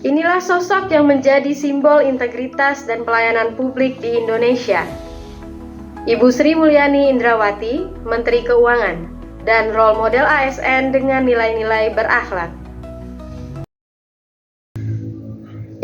Inilah sosok yang menjadi simbol integritas dan pelayanan publik di Indonesia. Ibu Sri Mulyani Indrawati, Menteri Keuangan, dan role model ASN dengan nilai-nilai berakhlak.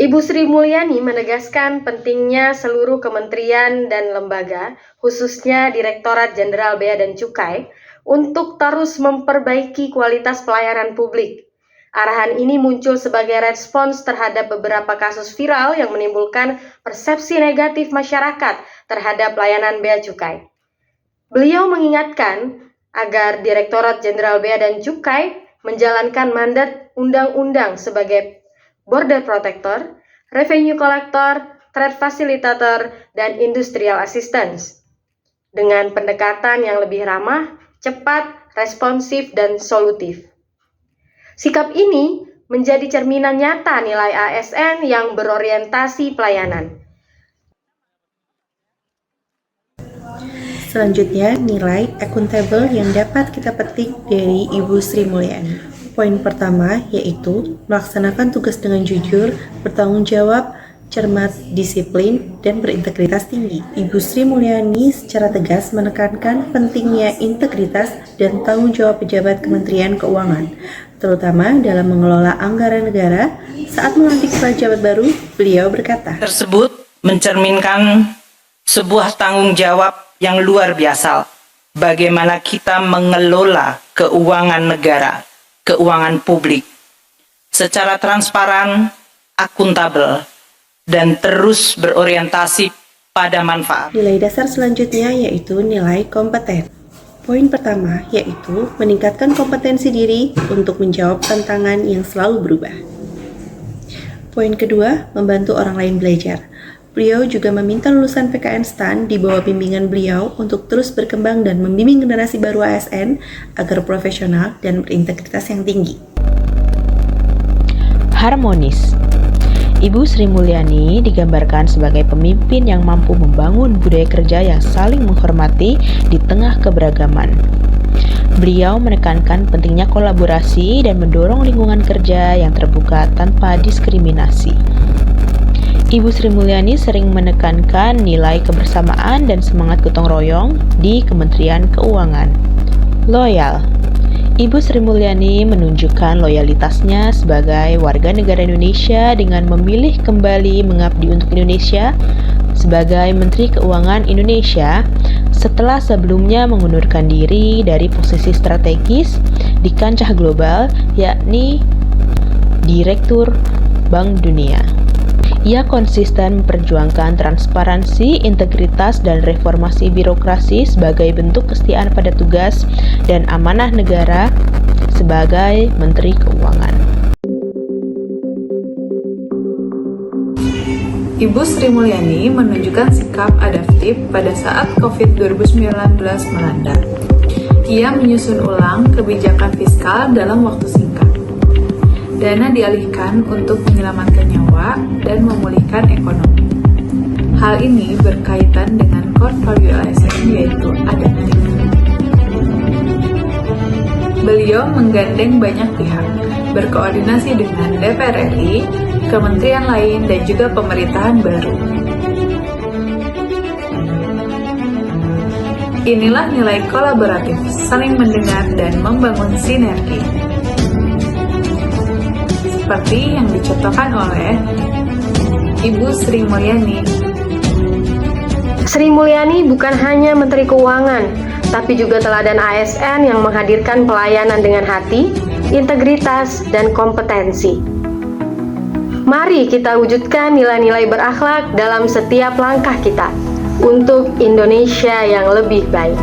Ibu Sri Mulyani menegaskan pentingnya seluruh kementerian dan lembaga, khususnya Direktorat Jenderal Bea dan Cukai, untuk terus memperbaiki kualitas pelayanan publik. Arahan ini muncul sebagai respons terhadap beberapa kasus viral yang menimbulkan persepsi negatif masyarakat terhadap layanan Bea Cukai. Beliau mengingatkan agar Direktorat Jenderal Bea dan Cukai menjalankan mandat undang-undang sebagai Border Protector, Revenue Collector, Trade Facilitator, dan Industrial Assistance dengan pendekatan yang lebih ramah, cepat, responsif, dan solutif. Sikap ini menjadi cerminan nyata nilai ASN yang berorientasi pelayanan. Selanjutnya, nilai akuntabel yang dapat kita petik dari Ibu Sri Mulyani. Poin pertama yaitu melaksanakan tugas dengan jujur, bertanggung jawab, cermat, disiplin, dan berintegritas tinggi. Ibu Sri Mulyani secara tegas menekankan pentingnya integritas dan tanggung jawab pejabat Kementerian Keuangan, terutama dalam mengelola anggaran negara. Saat melantik pejabat baru, beliau berkata, tersebut mencerminkan sebuah tanggung jawab yang luar biasa bagaimana kita mengelola keuangan negara, keuangan publik secara transparan, akuntabel, dan terus berorientasi pada manfaat. Nilai dasar selanjutnya yaitu nilai kompeten. Poin pertama yaitu meningkatkan kompetensi diri untuk menjawab tantangan yang selalu berubah. Poin kedua, membantu orang lain belajar. Beliau juga meminta lulusan PKN STAN di bawah bimbingan beliau untuk terus berkembang dan membimbing generasi baru ASN agar profesional dan berintegritas yang tinggi. Harmonis. Ibu Sri Mulyani digambarkan sebagai pemimpin yang mampu membangun budaya kerja yang saling menghormati di tengah keberagaman. Beliau menekankan pentingnya kolaborasi dan mendorong lingkungan kerja yang terbuka tanpa diskriminasi. Ibu Sri Mulyani sering menekankan nilai kebersamaan dan semangat gotong royong di Kementerian Keuangan. Loyal. Ibu Sri Mulyani menunjukkan loyalitasnya sebagai warga negara Indonesia dengan memilih kembali mengabdi untuk Indonesia sebagai Menteri Keuangan Indonesia setelah sebelumnya mengundurkan diri dari posisi strategis di kancah global, yakni Direktur Bank Dunia. Ia konsisten memperjuangkan transparansi, integritas, dan reformasi birokrasi sebagai bentuk kesetiaan pada tugas dan amanah negara sebagai Menteri Keuangan. Ibu Sri Mulyani menunjukkan sikap adaptif pada saat COVID-19 melanda. Ia menyusun ulang kebijakan fiskal dalam waktu singkat. Dana dialihkan untuk menyelamatkan nyawa dan memulihkan ekonomi. Hal ini berkaitan dengan core value ASN yaitu adaptif. Beliau menggandeng banyak pihak, berkoordinasi dengan DPR RI, kementerian lain, dan juga pemerintahan baru. Inilah nilai kolaboratif, saling mendengar dan membangun sinergi. Seperti yang dicontohkan oleh Ibu Sri Mulyani. Sri Mulyani bukan hanya Menteri Keuangan, tapi juga teladan ASN yang menghadirkan pelayanan dengan hati, integritas, dan kompetensi. Mari kita wujudkan nilai-nilai berakhlak dalam setiap langkah kita untuk Indonesia yang lebih baik.